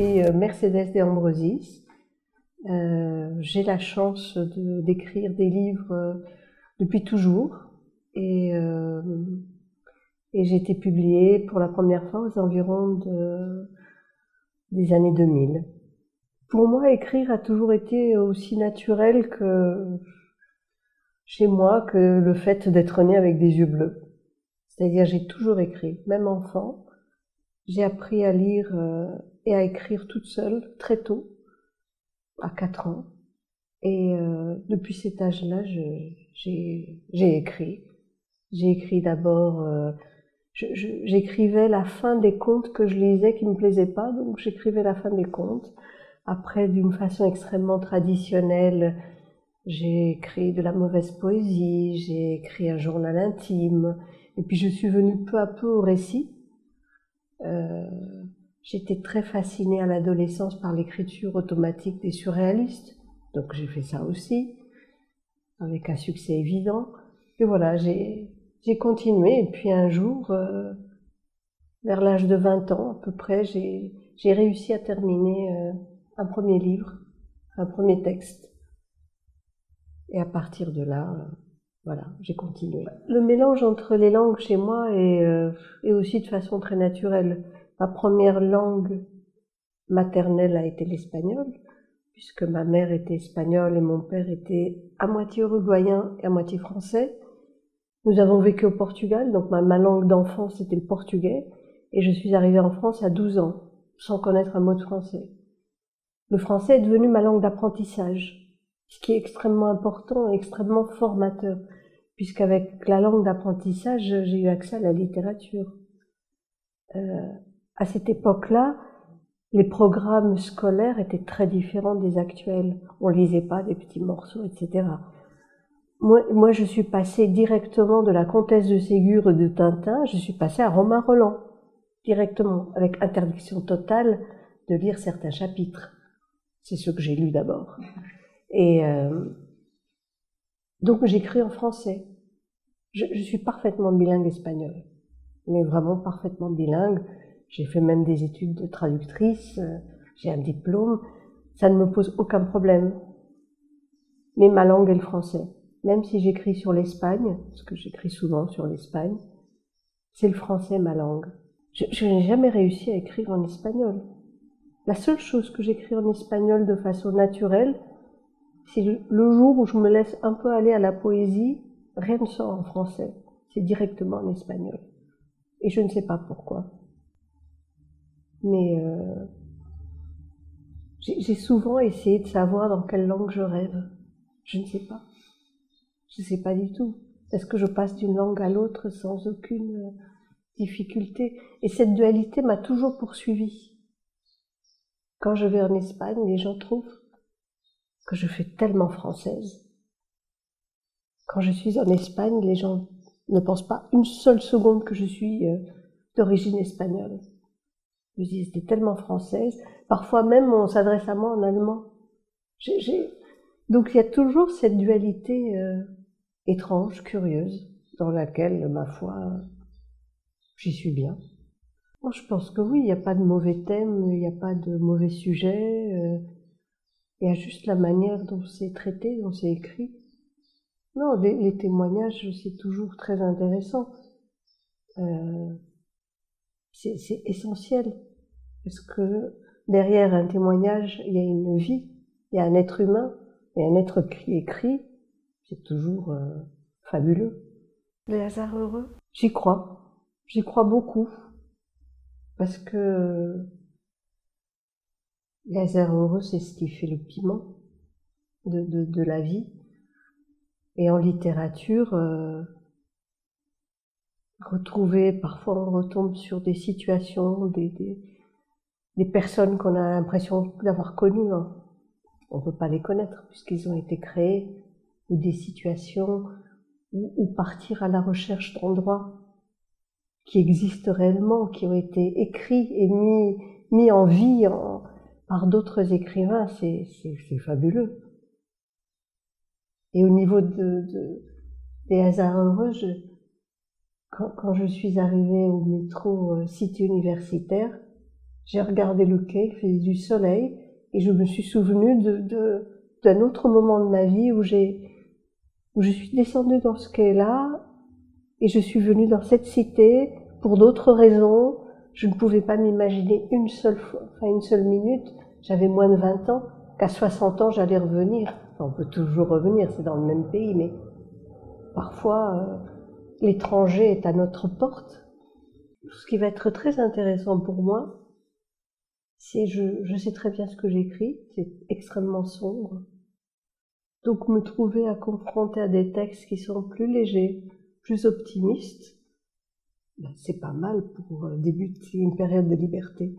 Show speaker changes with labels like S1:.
S1: suis Mercedes de Ambrosis. J'ai la chance d'écrire des livres depuis toujours et j'ai été publiée pour la première fois aux environs des années 2000. Pour moi, écrire a toujours été aussi naturel que chez moi que le fait d'être née avec des yeux bleus. C'est-à-dire, j'ai toujours écrit, même enfant. J'ai appris à lire et à écrire toute seule, très tôt, à 4 ans. Et depuis cet âge-là, j'ai écrit. J'ai écrit d'abord... j'écrivais la fin des contes que je lisais qui me plaisaient pas, donc j'écrivais la fin des contes. Après, d'une façon extrêmement traditionnelle, j'ai écrit de la mauvaise poésie, j'ai écrit un journal intime, et puis je suis venue peu à peu au récit. J'étais très fascinée à l'adolescence par l'écriture automatique des surréalistes, donc j'ai fait ça aussi, avec un succès évident. Et voilà, j'ai continué, et puis un jour, vers l'âge de 20 ans à peu près, j'ai réussi à terminer un premier livre, un premier texte. Et à partir de là, voilà, j'ai continué. Le mélange entre les langues chez moi est aussi de façon très naturelle. Ma première langue maternelle a été l'espagnol, puisque ma mère était espagnole et mon père était à moitié uruguayen et à moitié français. Nous avons vécu au Portugal, donc ma langue d'enfance était le portugais, et je suis arrivée en France à 12 ans, sans connaître un mot de français. Le français est devenu ma langue d'apprentissage, ce qui est extrêmement important et extrêmement formateur, puisqu'avec la langue d'apprentissage, j'ai eu accès à la littérature. À cette époque-là, les programmes scolaires étaient très différents des actuels. On lisait pas des petits morceaux, etc. Moi, je suis passée directement de la Comtesse de Ségur et de Tintin, je suis passée à Romain Rolland, directement, avec interdiction totale de lire certains chapitres. C'est ce que j'ai lu d'abord. Et donc j'écris en français. Je suis parfaitement bilingue espagnol, mais vraiment parfaitement bilingue. J'ai fait même des études de traductrice, j'ai un diplôme, ça ne me pose aucun problème. Mais ma langue est le français. Même si j'écris sur l'Espagne, parce que j'écris souvent sur l'Espagne, c'est le français ma langue. Je n'ai jamais réussi à écrire en espagnol. La seule chose que j'écris en espagnol de façon naturelle, c'est le jour où je me laisse un peu aller à la poésie, rien ne sort en français, c'est directement en espagnol. Et je ne sais pas pourquoi. Mais j'ai souvent essayé de savoir dans quelle langue je rêve. Je ne sais pas. Je ne sais pas du tout. Est-ce que je passe d'une langue à l'autre sans aucune difficulté? Et cette dualité m'a toujours poursuivie. Quand je vais en Espagne, les gens trouvent que je fais tellement française. Quand je suis en Espagne, les gens ne pensent pas une seule seconde que je suis d'origine espagnole. Je dis, c'était tellement française. Parfois même, on s'adresse à moi en allemand. Donc il y a toujours cette dualité étrange, curieuse, dans laquelle, ma foi, j'y suis bien. Moi, je pense que oui, il n'y a pas de mauvais thème, il n'y a pas de mauvais sujet. Il y a juste la manière dont c'est traité, dont c'est écrit. Non, les témoignages, c'est toujours très intéressant. C'est essentiel, parce que derrière un témoignage, il y a une vie, il y a un être humain, et un être qui écrit, c'est toujours fabuleux. Les hasards heureux, j'y crois beaucoup, parce que les hasards heureux, c'est ce qui fait le piment de la vie. Et en littérature, parfois on retombe sur des situations, des personnes qu'on a l'impression d'avoir connues. Hein. On ne peut pas les connaître puisqu'ils ont été créés, ou des situations, ou partir à la recherche d'endroits qui existent réellement, qui ont été écrits et mis en vie par d'autres écrivains, c'est fabuleux. Et au niveau des hasards heureux, quand je suis arrivée au métro Cité Universitaire, J'ai regardé le quai, il faisait du soleil, et je me suis souvenue d'un autre moment de ma vie où je suis descendue dans ce quai-là, et je suis venue dans cette cité pour d'autres raisons. Je ne pouvais pas m'imaginer une seule minute, j'avais moins de 20 ans, qu'à 60 ans j'allais revenir. Enfin, on peut toujours revenir, c'est dans le même pays, mais parfois l'étranger est à notre porte. Ce qui va être très intéressant pour moi, c'est je sais très bien ce que j'écris, c'est extrêmement sombre. Donc me trouver à confronter à des textes qui sont plus légers, plus optimistes, ben, c'est pas mal pour débuter une période de liberté.